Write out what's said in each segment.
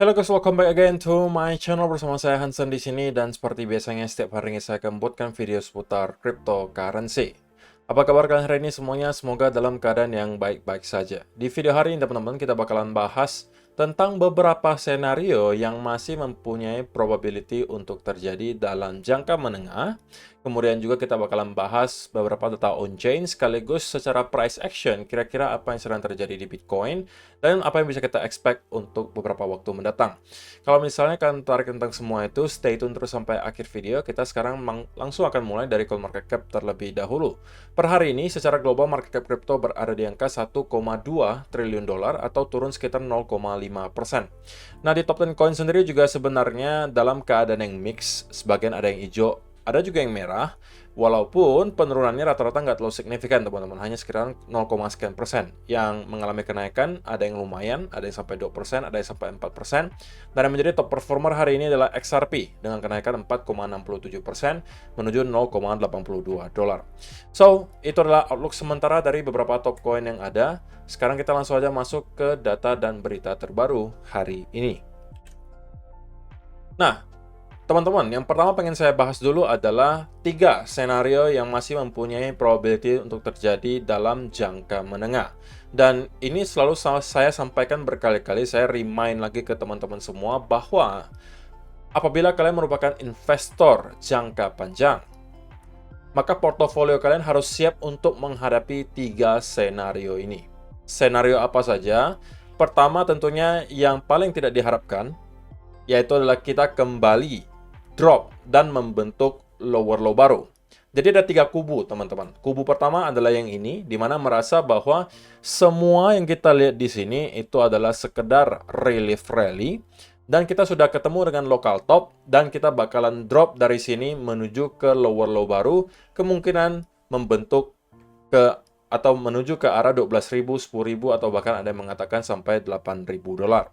Halo guys, welcome back again to my channel bersama saya Hansen di sini dan seperti biasanya setiap hari ini saya akan membuatkan video seputar cryptocurrency. Apa kabar kalian hari ini semuanya? Semoga dalam keadaan yang baik-baik saja. Di video hari ini teman-teman kita bakalan bahas tentang beberapa senario yang masih mempunyai probability untuk terjadi dalam jangka menengah. Kemudian juga kita bakalan bahas beberapa data on-chain sekaligus secara price action, kira-kira apa yang sedang terjadi di Bitcoin, dan apa yang bisa kita expect untuk beberapa waktu mendatang. Kalau misalnya kalian tertarik tentang semua itu, stay tune terus sampai akhir video. Kita sekarang langsung akan mulai dari CoinMarketCap terlebih dahulu. Per hari ini, secara global market cap crypto berada di angka 1,2 triliun dolar atau turun sekitar 0,5%. Nah, di top 10 coin sendiri juga sebenarnya dalam keadaan yang mix, sebagian ada yang hijau, ada juga yang merah, walaupun penurunannya rata-rata nggak terlalu signifikan teman-teman, hanya sekitar 0, sekian persen. Yang mengalami kenaikan ada yang lumayan, ada yang sampai 2%, ada yang sampai 4%. Dan yang menjadi top performer hari ini adalah XRP dengan kenaikan 4,67% menuju 0,82 dolar. So, itu adalah outlook sementara dari beberapa top coin yang ada. Sekarang kita langsung aja masuk ke data dan berita terbaru hari ini. Nah, teman-teman, yang pertama pengen saya bahas dulu adalah 3 senario yang masih mempunyai probability untuk terjadi dalam jangka menengah. Dan ini selalu saya sampaikan berkali-kali, saya remind lagi ke teman-teman semua bahwa apabila kalian merupakan investor jangka panjang, maka portofolio kalian harus siap untuk menghadapi 3 senario ini. Senario apa saja? Pertama tentunya yang paling tidak diharapkan, yaitu adalah kita kembali drop dan membentuk lower low baru. Jadi ada 3 kubu teman-teman. Kubu pertama adalah yang ini, di mana merasa bahwa semua yang kita lihat di sini itu adalah sekedar relief rally, dan kita sudah ketemu dengan local top, dan kita bakalan drop dari sini menuju ke lower low baru, kemungkinan membentuk ke atau menuju ke arah 12.000, 10.000, atau bahkan ada yang mengatakan sampai 8.000 dolar.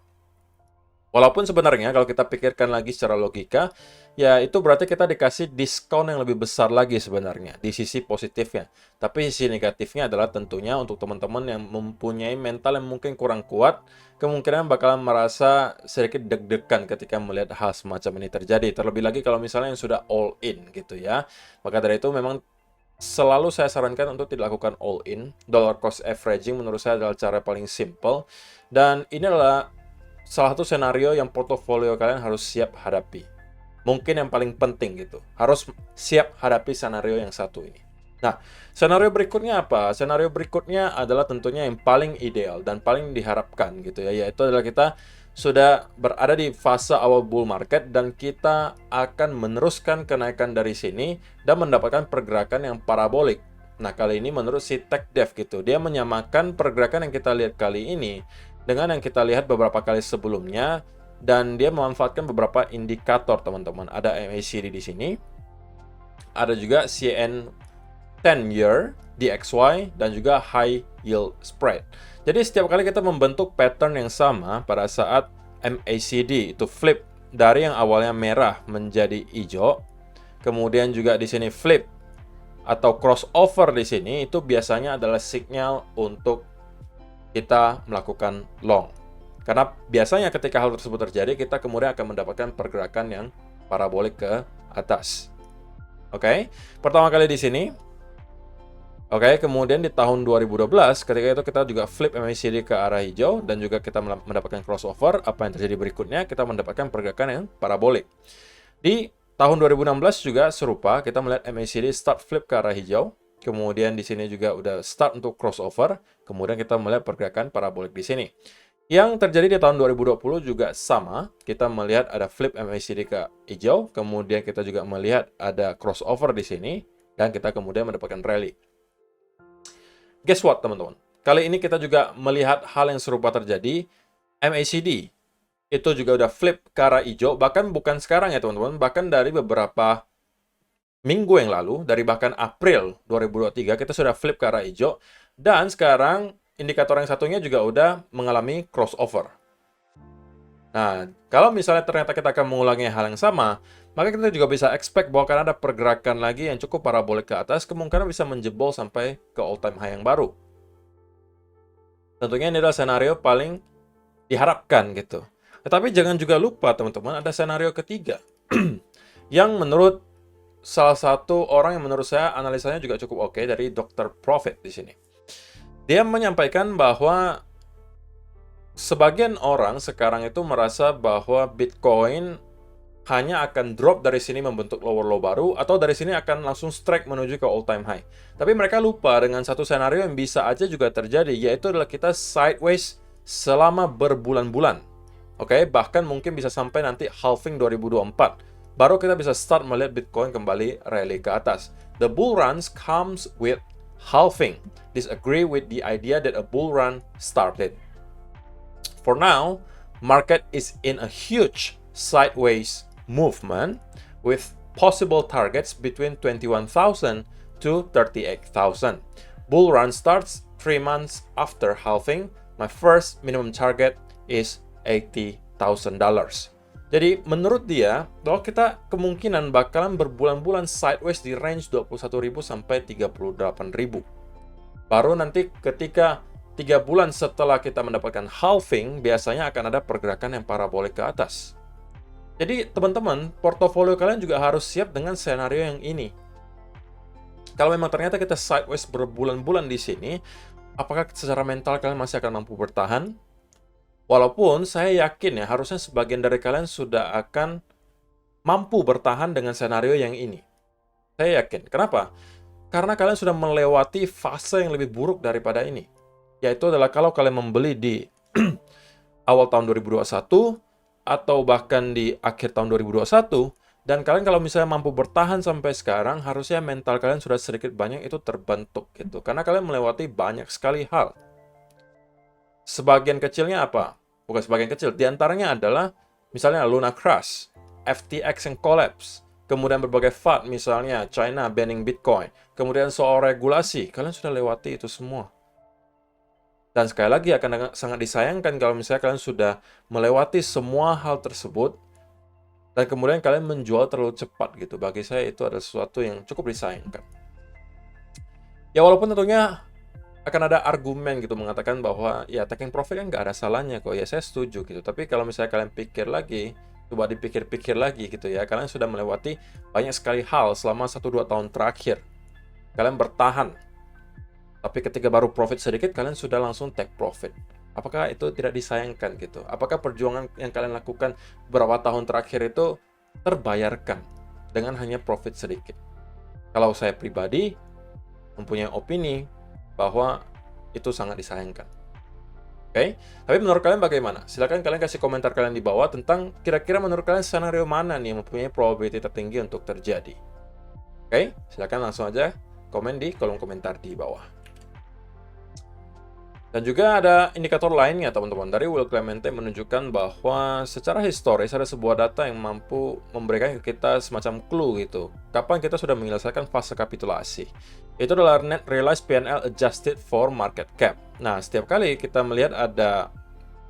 Walaupun sebenarnya kalau kita pikirkan lagi secara logika, ya itu berarti kita dikasih diskon yang lebih besar lagi sebenarnya di sisi positifnya. Tapi sisi negatifnya adalah tentunya untuk teman-teman yang mempunyai mental yang mungkin kurang kuat, kemungkinan bakalan merasa sedikit deg-degan ketika melihat hal semacam ini terjadi. Terlebih lagi kalau misalnya yang sudah all in gitu ya. Maka dari itu memang selalu saya sarankan untuk tidak lakukan all in. Dollar cost averaging menurut saya adalah cara paling simple. Dan ini adalah salah satu senario yang portofolio kalian harus siap hadapi. Mungkin yang paling penting gitu. Harus siap hadapi senario yang satu ini. Nah, senario berikutnya apa? Senario berikutnya adalah tentunya yang paling ideal dan paling diharapkan gitu ya. Yaitu adalah kita sudah berada di fase awal bull market dan kita akan meneruskan kenaikan dari sini dan mendapatkan pergerakan yang parabolik. Nah, kali ini menurut si TechDev gitu, dia menyamakan pergerakan yang kita lihat kali ini dengan yang kita lihat beberapa kali sebelumnya, dan dia memanfaatkan beberapa indikator teman-teman. Ada MACD di sini, ada juga CN 10 year, DXY, dan juga high yield spread. Jadi setiap kali kita membentuk pattern yang sama pada saat MACD itu flip dari yang awalnya merah menjadi hijau, kemudian juga di sini flip atau crossover di sini, itu biasanya adalah sinyal untuk kita melakukan long. Karena biasanya ketika hal tersebut terjadi, kita kemudian akan mendapatkan pergerakan yang parabolik ke atas. Oke, pertama kali di sini. Oke, kemudian di tahun 2012, ketika itu kita juga flip MACD ke arah hijau, dan juga kita mendapatkan crossover. Apa yang terjadi berikutnya? Kita mendapatkan pergerakan yang parabolik. Di tahun 2016 juga serupa, kita melihat MACD start flip ke arah hijau. Kemudian di sini juga udah start untuk crossover. Kemudian kita melihat pergerakan parabolik di sini. Yang terjadi di tahun 2020 juga sama. Kita melihat ada flip MACD ke hijau. Kemudian kita juga melihat ada crossover di sini. Dan kita kemudian mendapatkan rally. Guess what teman-teman? Kali ini kita juga melihat hal yang serupa terjadi. MACD itu juga udah flip ke arah hijau. Bahkan bukan sekarang ya teman-teman. Bahkan dari beberapa minggu yang lalu, dari bahkan April 2023, kita sudah flip ke arah hijau. Dan sekarang indikator yang satunya juga udah mengalami crossover. Nah, kalau misalnya ternyata kita akan mengulangi hal yang sama, maka kita juga bisa expect bahwa akan ada pergerakan lagi yang cukup parabolik ke atas, kemungkinan bisa menjebol sampai ke all-time high yang baru. Tentunya ini adalah senario paling diharapkan gitu. Tetapi jangan juga lupa teman-teman, ada senario ketiga yang menurut salah satu orang yang menurut saya analisanya juga cukup oke, dari Dr. Profit di sini. Dia menyampaikan bahwa sebagian orang sekarang itu merasa bahwa Bitcoin hanya akan drop dari sini membentuk lower low baru, atau dari sini akan langsung strike menuju ke all time high. Tapi mereka lupa dengan satu senario yang bisa aja juga terjadi, yaitu adalah kita sideways selama berbulan-bulan. Oke, bahkan mungkin bisa sampai nanti halving 2024. Baru kita bisa start melihat Bitcoin kembali rally ke atas. The bull runs comes with halving. Disagree with the idea that a bull run started. For now, market is in a huge sideways movement with possible targets between 21,000 to 38,000. Bull run starts 3 months after halving. My first minimum target is $80,000. Jadi menurut dia, bahwa kita kemungkinan bakalan berbulan-bulan sideways di range 21.000 sampai 38.000. Baru nanti ketika 3 bulan setelah kita mendapatkan halving, biasanya akan ada pergerakan yang parabolik ke atas. Jadi teman-teman, portofolio kalian juga harus siap dengan senario yang ini. Kalau memang ternyata kita sideways berbulan-bulan di sini, apakah secara mental kalian masih akan mampu bertahan? Walaupun saya yakin ya, harusnya sebagian dari kalian sudah akan mampu bertahan dengan senario yang ini. Saya yakin. Kenapa? Karena kalian sudah melewati fase yang lebih buruk daripada ini. Yaitu adalah kalau kalian membeli di awal tahun 2021, atau bahkan di akhir tahun 2021, dan kalian kalau misalnya mampu bertahan sampai sekarang, harusnya mental kalian sudah sedikit banyak itu terbentuk gitu. Karena kalian melewati banyak sekali hal. Sebagian kecilnya apa? Bukan sebagian kecil, diantaranya adalah misalnya Luna Crash, FTX yang collapse, kemudian berbagai FUD misalnya China banning Bitcoin, kemudian soal regulasi, kalian sudah lewati itu semua. Dan sekali lagi akan sangat disayangkan kalau misalnya kalian sudah melewati semua hal tersebut, dan kemudian kalian menjual terlalu cepat gitu. Bagi saya itu adalah sesuatu yang cukup disayangkan. Ya walaupun tentunya akan ada argumen gitu mengatakan bahwa ya taking profit kan nggak ada salahnya kok, ya saya setuju gitu. Tapi kalau misalnya kalian pikir lagi, coba dipikir-pikir lagi gitu ya, kalian sudah melewati banyak sekali hal selama 1-2 tahun terakhir. Kalian bertahan, tapi ketika baru profit sedikit, kalian sudah langsung take profit. Apakah itu tidak disayangkan gitu? Apakah perjuangan yang kalian lakukan beberapa tahun terakhir itu terbayarkan dengan hanya profit sedikit? Kalau saya pribadi mempunyai opini bahwa itu sangat disayangkan. Oke? Tapi menurut kalian bagaimana? Silahkan kalian kasih komentar kalian di bawah tentang kira-kira menurut kalian scenario mana nih yang mempunyai probability tertinggi untuk terjadi. Oke? Silahkan langsung aja komen di kolom komentar di bawah. Dan juga ada indikator lainnya teman-teman, dari Will Clemente menunjukkan bahwa secara historis ada sebuah data yang mampu memberikan ke kita semacam clue gitu, kapan kita sudah menyelesaikan fase kapitulasi. Itu adalah net realized P&L adjusted for market cap. Nah, setiap kali kita melihat ada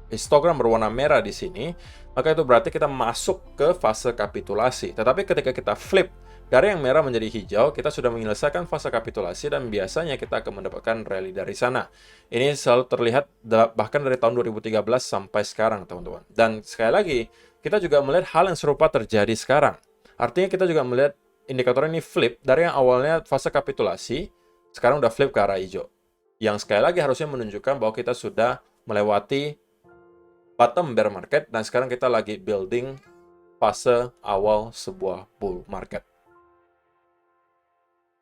histogram berwarna merah di sini, maka itu berarti kita masuk ke fase kapitulasi. Tetapi ketika kita flip dari yang merah menjadi hijau, kita sudah menyelesaikan fase kapitulasi dan biasanya kita akan mendapatkan rally dari sana. Ini selalu terlihat bahkan dari tahun 2013 sampai sekarang, teman-teman. Dan sekali lagi, kita juga melihat hal yang serupa terjadi sekarang. Artinya kita juga melihat indikator ini flip dari yang awalnya fase kapitulasi, sekarang udah flip ke arah hijau. Yang sekali lagi harusnya menunjukkan bahwa kita sudah melewati bottom bear market dan sekarang kita lagi building fase awal sebuah bull market.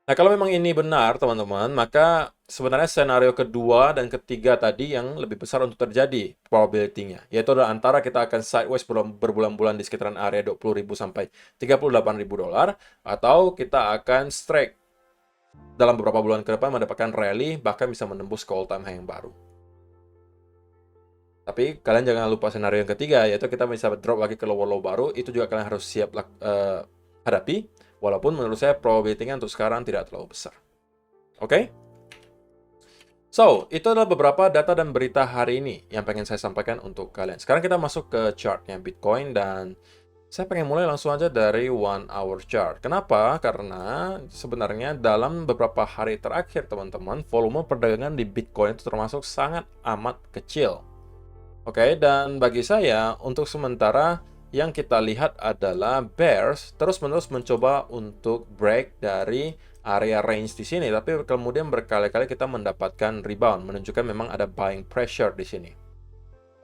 Nah, kalau memang ini benar, teman-teman, maka sebenarnya scenario kedua dan ketiga tadi yang lebih besar untuk terjadi probability-nya. Yaitu adalah antara kita akan sideways berbulan-bulan di sekitaran area 20.000 sampai 38.000 dolar, atau kita akan strike dalam beberapa bulan ke depan mendapatkan rally, bahkan bisa menembus ke all-time high yang baru. Tapi kalian jangan lupa scenario yang ketiga, yaitu kita bisa drop lagi ke low baru, itu juga kalian harus siap hadapi. Walaupun menurut saya probability-nya untuk sekarang tidak terlalu besar. Oke? So, itu adalah beberapa data dan berita hari ini yang pengen saya sampaikan untuk kalian. Sekarang kita masuk ke chartnya Bitcoin dan saya pengen mulai langsung aja dari 1 hour chart. Kenapa? Karena sebenarnya dalam beberapa hari terakhir, teman-teman, volume perdagangan di Bitcoin itu termasuk sangat amat kecil. Oke, dan bagi saya untuk sementara yang kita lihat adalah bears terus-menerus mencoba untuk break dari area range di sini, tapi kemudian berkali-kali kita mendapatkan rebound, menunjukkan memang ada buying pressure di sini.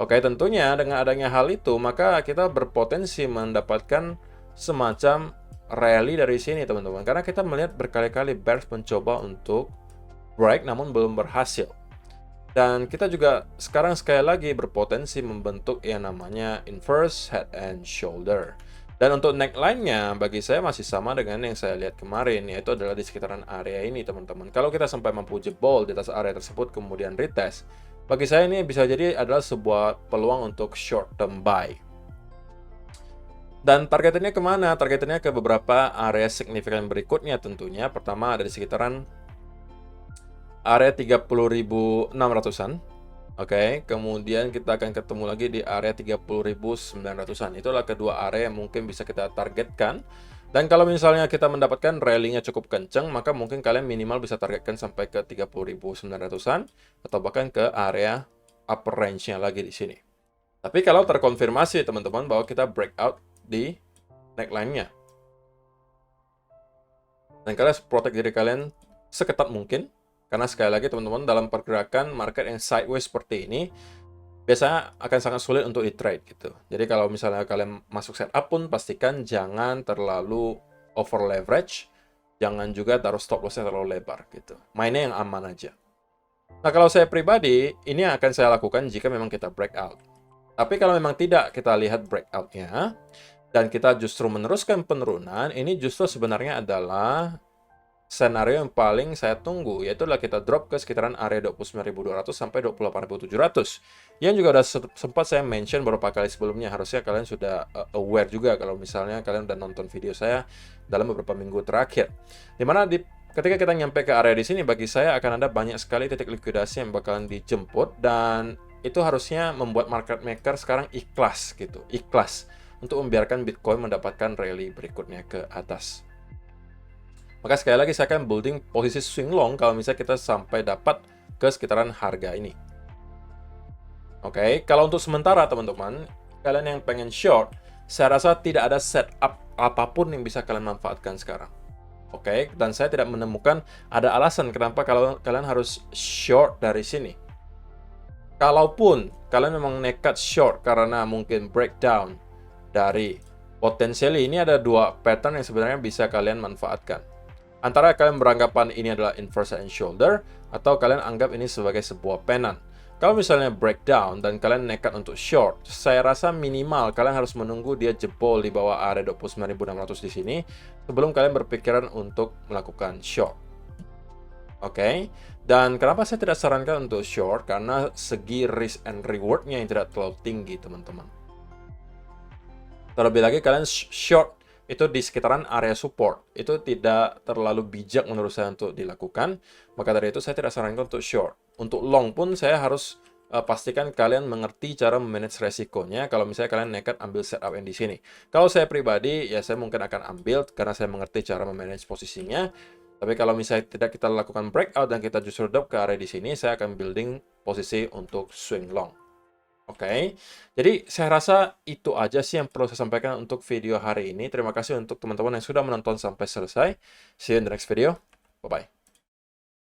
Oke, tentunya dengan adanya hal itu, maka kita berpotensi mendapatkan semacam rally dari sini, teman-teman. Karena kita melihat berkali-kali bears mencoba untuk break, namun belum berhasil. Dan kita juga sekarang sekali lagi berpotensi membentuk yang namanya inverse head and shoulder. Dan untuk neckline-nya bagi saya masih sama dengan yang saya lihat kemarin, yaitu adalah di sekitaran area ini, teman-teman. Kalau kita sampai mampu jebol di atas area tersebut kemudian retest, bagi saya ini bisa jadi adalah sebuah peluang untuk short term buy. Dan targetnya kemana? Targetnya ke beberapa area signifikan berikutnya tentunya. Pertama ada di sekitaran area 30.600-an. Oke, kemudian kita akan ketemu lagi di area 30.900-an. Itulah kedua area yang mungkin bisa kita targetkan. Dan kalau misalnya kita mendapatkan rally-nya cukup kenceng, maka mungkin kalian minimal bisa targetkan sampai ke 30.900-an atau bahkan ke area upper range-nya lagi di sini. Tapi kalau terkonfirmasi teman-teman bahwa kita breakout di neckline-nya. Dan kalian protect diri kalian seketat mungkin. Karena sekali lagi teman-teman, dalam pergerakan market yang sideways seperti ini, biasanya akan sangat sulit untuk di-trade gitu. Jadi kalau misalnya kalian masuk setup pun, pastikan jangan terlalu over leverage, jangan juga taruh stop loss-nya terlalu lebar gitu. Mainnya yang aman aja. Nah kalau saya pribadi, ini yang akan saya lakukan jika memang kita breakout. Tapi kalau memang tidak kita lihat breakout-nya, dan kita justru meneruskan penurunan, ini justru sebenarnya adalah senario yang paling saya tunggu, yaitu adalah kita drop ke sekitaran area 29.200 sampai 28.700. Yang juga udah sempat saya mention beberapa kali sebelumnya, harusnya kalian sudah aware juga kalau misalnya kalian udah nonton video saya dalam beberapa minggu terakhir. Dimana ketika kita nyampe ke area di sini, bagi saya akan ada banyak sekali titik likuidasi yang bakalan dijemput, dan itu harusnya membuat market maker sekarang ikhlas gitu, ikhlas untuk membiarkan Bitcoin mendapatkan rally berikutnya ke atas. Maka sekali lagi saya akan building posisi swing long kalau misalnya kita sampai dapat ke sekitaran harga ini. Oke, kalau untuk sementara teman-teman, kalian yang pengen short, saya rasa tidak ada setup apapun yang bisa kalian manfaatkan sekarang. Oke, dan saya tidak menemukan ada alasan kenapa kalau kalian harus short dari sini. Kalaupun kalian memang nekat short karena mungkin breakdown dari potensially, ini ada dua pattern yang sebenarnya bisa kalian manfaatkan. Antara kalian beranggapan ini adalah inverse and shoulder, atau kalian anggap ini sebagai sebuah pennant. Kalau misalnya breakdown dan kalian nekat untuk short, saya rasa minimal kalian harus menunggu dia jebol di bawah area 29.600 di sini sebelum kalian berpikiran untuk melakukan short. Oke, dan kenapa saya tidak sarankan untuk short? Karena segi risk and reward-nya yang tidak terlalu tinggi, teman-teman. Terlebih lagi kalian short itu di sekitaran area support, itu tidak terlalu bijak menurut saya untuk dilakukan. Maka dari itu saya tidak sarankan untuk short. Untuk long pun saya harus pastikan kalian mengerti cara memanage resikonya kalau misalnya kalian nekat ambil setup yang di sini. Kalau saya pribadi, ya saya mungkin akan ambil karena saya mengerti cara memanage posisinya. Tapi kalau misalnya tidak kita lakukan breakout dan kita justru drop ke area di sini, saya akan building posisi untuk swing long. Oke, jadi saya rasa itu aja sih yang perlu saya sampaikan untuk video hari ini. Terima kasih untuk teman-teman yang sudah menonton sampai selesai. See you in the next video. Bye-bye.